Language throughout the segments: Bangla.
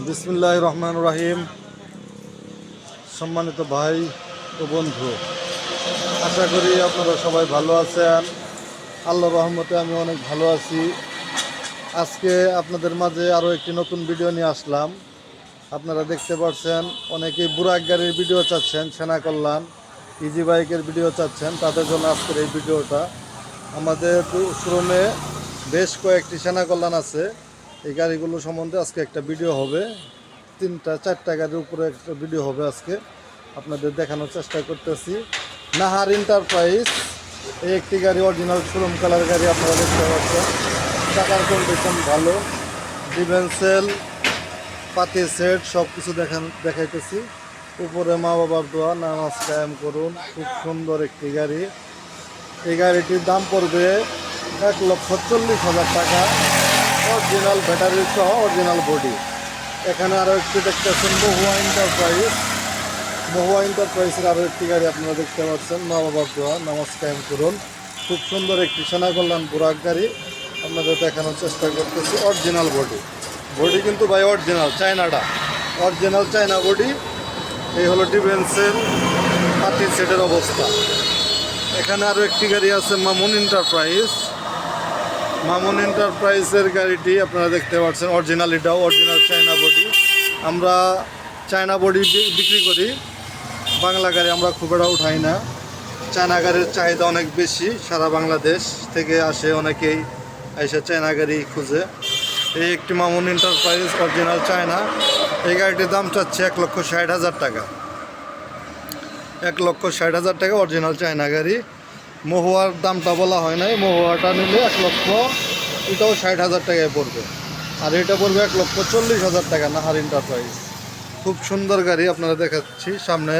বিসমিল্লাহির রহমানির রহিম। সম্মানিত ভাই ও বন্ধু, আশা করি আপনারা সবাই ভালো আছেন। আল্লাহর রহমতে আমি অনেক ভালো আছি। আজকে আপনাদের মাঝে আরও একটি নতুন ভিডিও নিয়ে আসলাম। আপনারা দেখতে পাচ্ছেন অনেকেই বুরাক গাড়ির ভিডিও চাচ্ছেন, সেনা কল্যাণ ইজি বাইকের ভিডিও চাচ্ছেন, তাদের জন্য আজকের এই ভিডিওটা। আমাদের শোরুমে বেশ কয়েকটি সেনা কল্যাণ আছে। এই গাড়িগুলো সম্বন্ধে আজকে একটা ভিডিও হবে, 3-4টা গাড়ির উপরে একটা ভিডিও হবে আজকে আপনাদের দেখানোর চেষ্টা করতেছি। নাহার এন্টারপ্রাইজ, এই একটি গাড়ি অরিজিনাল শোরুম কালার গাড়ি আপনারা দেখতে পাচ্ছেন। টাকার কন্ডিশন ভালো, ডিভেন্সেল পাতি সেট সব কিছু দেখাইতেছি। উপরে মা বাবার দোয়া, নামাজ কায়েম করুন। খুব সুন্দর একটি গাড়ি। এই গাড়িটির দাম পড়বে 1,40,000 টাকা, অরিজিনাল ব্যাটারি সহ অরিজিনাল বডি। এখানে আরও একটি দেখতেছেন মহুয়া এন্টারপ্রাইজের আরও একটি গাড়ি আপনারা দেখতে পাচ্ছেন। মা বাবার দোয়া, নামাজ কায়েম করুন। খুব সুন্দর একটি সেনা কল্যাণ বুরাক গাড়ি আপনাদের দেখানোর চেষ্টা করতেছি। অরিজিনাল বডি কিন্তু ভাই অরিজিনাল চায়নাটা, অরিজিনাল চায়না বডি। এই হলো ডিফেন্সের পাতি সেটের অবস্থা। এখানে আরও একটি গাড়ি আছে মামুন এন্টারপ্রাইজের গাড়িটি আপনারা দেখতে পাচ্ছেন। এটাও অরিজিনাল চায়না বডি। আমরা চায়না বডি বিক্রি করি, বাংলা গাড়ি আমরা খুব একটা উঠাই না। চায়না গাড়ির চাহিদা অনেক বেশি, সারা বাংলাদেশ থেকে আসে অনেকেই এসে চায়না গাড়ি খুঁজে। এই একটি মামুন এন্টারপ্রাইজ অরিজিনাল চায়না। এই গাড়িটির দাম চাচ্ছে 1,60,000 টাকা। 1,60,000 টাকা অরিজিনাল চায়না গাড়ি। মহুয়ার দামটা বলা হয় নাই, মহুয়াটা নিলে 1 লক্ষ, এটাও 60,000 টাকায় পড়বে। আর এটা পড়বে 1,40,000 টাকা। নাহার এন্টারপ্রাইজ খুব সুন্দর গাড়ি আপনারা দেখাচ্ছি। সামনে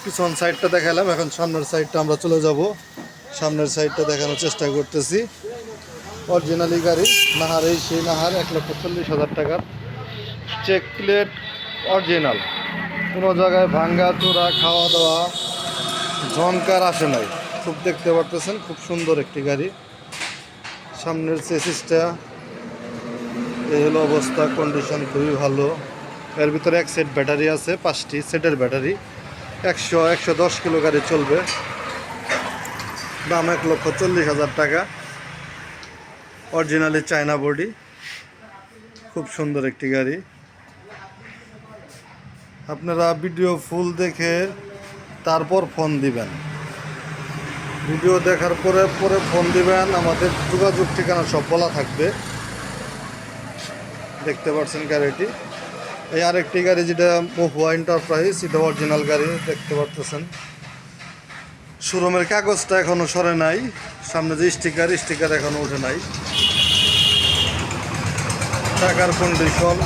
পিছন সাইডটা দেখালাম, এখন সামনের সাইডটা আমরা চলে যাব। সামনের সাইডটা দেখানোর চেষ্টা করতেছি। অরিজিনালি গাড়ি নাহার, সেই নাহার 1,40,000 টাকার। চেক প্লেট অরিজিনাল, কোনো জায়গায় ভাঙ্গা চোরা খাওয়া দাওয়া ঝংকার আসে নাই। খুব দেখতে পারতেছেন, খুব সুন্দর একটি গাড়ি। সামনের চেসিসটা এই হলো অবস্থা, কন্ডিশন খুবই ভালো। এর ভিতরে এক সেট ব্যাটারি আছে, 5টি সেটের ব্যাটারি। 110 কিলো গাড়ি চলবে। দাম 1,40,000 টাকা। অরিজিনালি চায়না বডি, খুব সুন্দর একটি গাড়ি। আপনারা ভিডিও ফুল দেখে তারপর ফোন দিবেন। ভিডিও দেখার পরে ফোন দিবেন। আমাদের যোগাযোগ ঠিকানা সব বলা থাকবে। দেখতে পাচ্ছেন গাড়িটি। এই আরেকটি গাড়ি যেটা মহুয়া এন্টারপ্রাইজ, এটা অরিজিনাল গাড়ি দেখতে পাচ্ছেন। শোরুমের কাগজটা এখনও সরে নাই, সামনে যে স্টিকার এখনও ওঠে নাই। চাকার কন্ডিশন,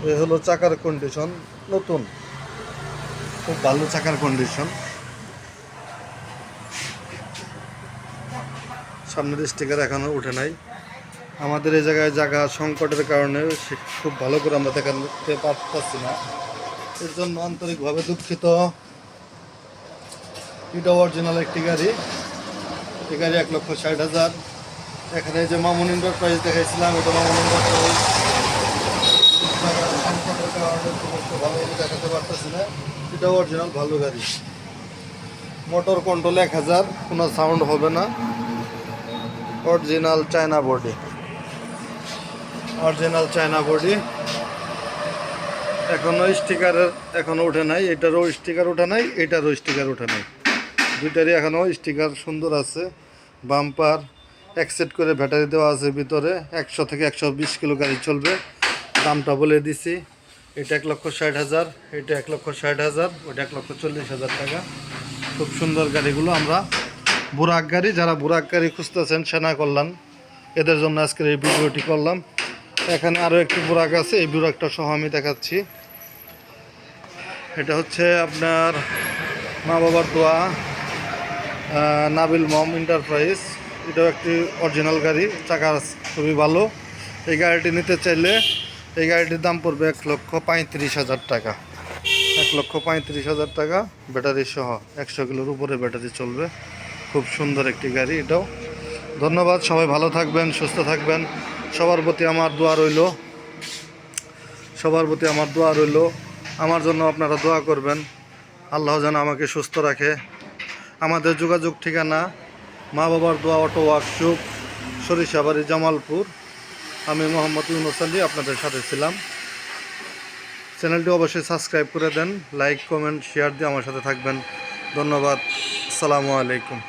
এ হলো চাকার কন্ডিশন, নতুন, খুব ভালো চাকার কন্ডিশন। সামনের স্টিকার এখনও উঠে নাই। আমাদের এই জায়গায় জায়গা সংকটের কারণে খুব ভালো করে আমরা দেখাতে পারতেছি না, এর জন্য আন্তরিকভাবে দুঃখিত। এটা অরিজিনাল একটি গাড়ি। এই গাড়ি 1,60,000। এখানে যে মামুন এন্টারপ্রাইজ দেখাইছিলাম, এটা মামুন এন্টারপ্রাইজ সংকটের কারণে খুব একটা ভালোভাবে দেখাতে পারতেছি না। এটাও অরিজিনাল ভালো গাড়ি। মোটর কন্ট্রোল 1000, কোনো সাউন্ড হবে না। Original China body, original China body. এখনও উঠে নাই। এটারও স্টিকার ওঠে নাই, এটারও স্টিকার ওঠে নাই। দুইটারই এখনও স্টিকার সুন্দর আছে। বাম্পার এক সেট করে ব্যাটারি দেওয়া আছে ভিতরে। 100 থেকে 120 কিলো গাড়ি চলবে। দামটা বলে দিছি। এটা 1,60,000, এটা 1,60,000, ওটা 1,40,000 টাকা। খুব সুন্দর গাড়িগুলো। আমরা বুরাক গাড়ি, যারা বুরাক গাড়ি খুঁজতেছেন সেনা কল্যাণ, এদের জন্য আজকের এই ভিডিওটি করলাম। এখানে আরও একটি বুরাক আছে, এই বুরাকটা সহ আমি দেখাচ্ছি। এটা হচ্ছে আপনার মা বাবার দোয়া, নাবিল মম এন্টারপ্রাইজ। এটাও একটি অরিজিনাল গাড়ি, চাকা খুবই ভালো। এই গাড়িটি নিতে চাইলে এই গাড়িটির দাম পড়বে 1,35,000 টাকা। 1,35,000 টাকা, ব্যাটারি সহ 100 কিলোর উপরে ব্যাটারি চলবে। খুব সুন্দর একটি গাড়ি এটাও। ধন্যবাদ, সবাই ভালো থাকবেন, সুস্থ থাকবেন। সবার প্রতি আমার দোয়া রইল, সবার প্রতি আমার দোয়া রইল। আমার জন্য আপনারা দোয়া করবেন, আল্লাহ যেন আমাকে সুস্থ রাখে। আমাদের যোগাযোগ ঠিকানা মা বাবার দোয়া অটো ওয়ার্কশপ, সরিষাবাড়ি, জামালপুর। আমি মোহাম্মদ ইউনুস আলী আপনাদের সাথে ছিলাম। চ্যানেলটি অবশ্যই সাবস্ক্রাইব করে দেন, লাইক কমেন্ট শেয়ার দিয়ে আমার সাথে থাকবেন। ধন্যবাদ। আসসালামু আলাইকুম।